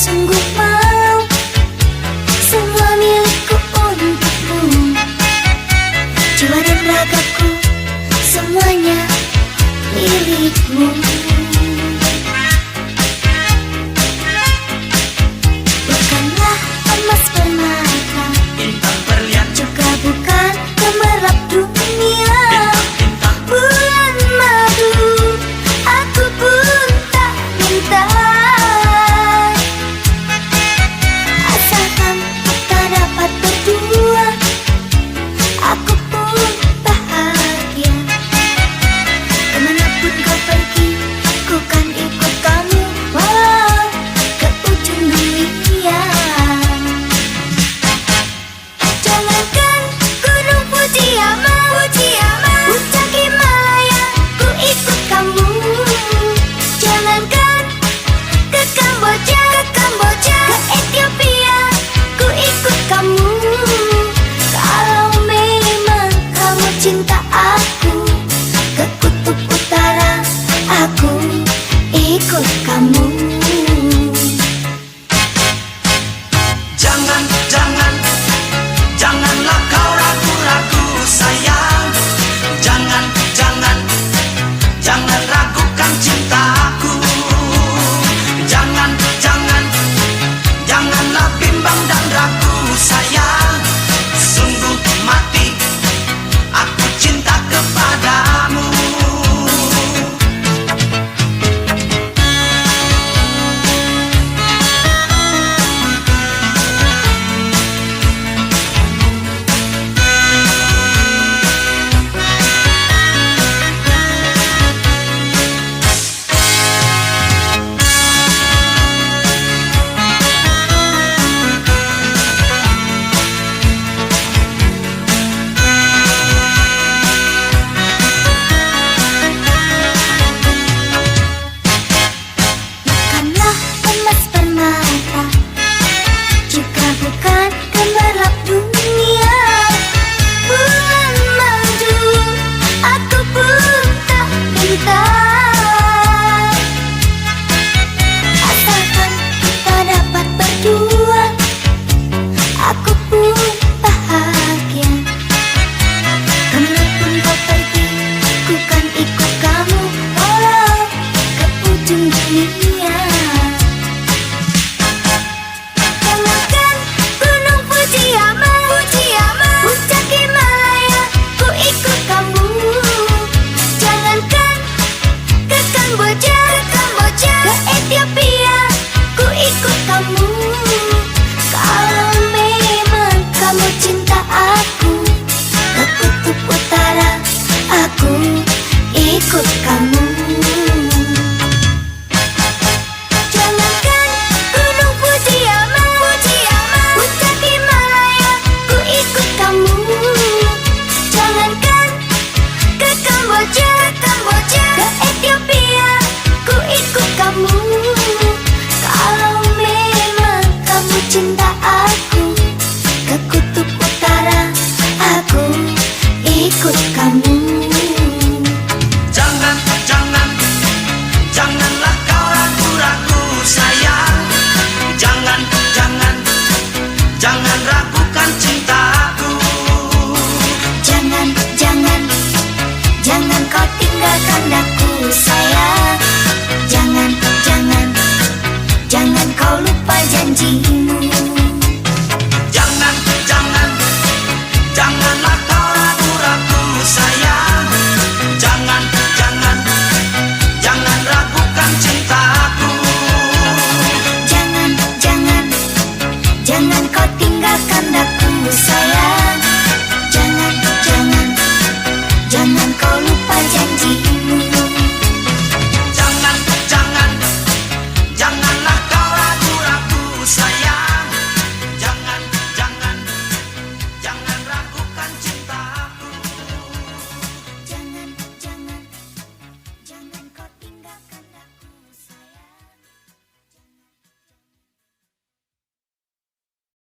sungguh mau semua milikku untukmu. Jiwa dan ragaku semuanya milikmu. Bukanlah emas permata, bintang berlian, juga bukan gemerlap dunia. bintang, Bulan madu, aku pun tak minta. Asalkan kita dapat berdua, aku pun bahagia. Kemanapun kau pergi, ku kan ikut kamu, walau ke ujung dunia. Jangankan gunung Fujiama, puncak Himalaya, ku ikut kamu. Jangankan ke Kamboja, ke Ethiopia, ku ikut kamu. Kalau memang kamu cinta aku, ke kutub utara aku ikut kamu. jangan, jangan, janganlah kau ragu-ragu sayang. Jangan, jangan, jangan ragukan cintaku. Jangan, jangan, janganlah bimbang dan ragu sayang. Sungguh mati aku cinta kepadamu. Bukanlah emas permata, juga bukan gemerlap dunia. Bulan madu, aku pun tak minta. Asalkan kita dapat berdua, aku pun bahagia. Kemanapun kau pergi, ku kan ikut kamu, walau ke ujung dunia.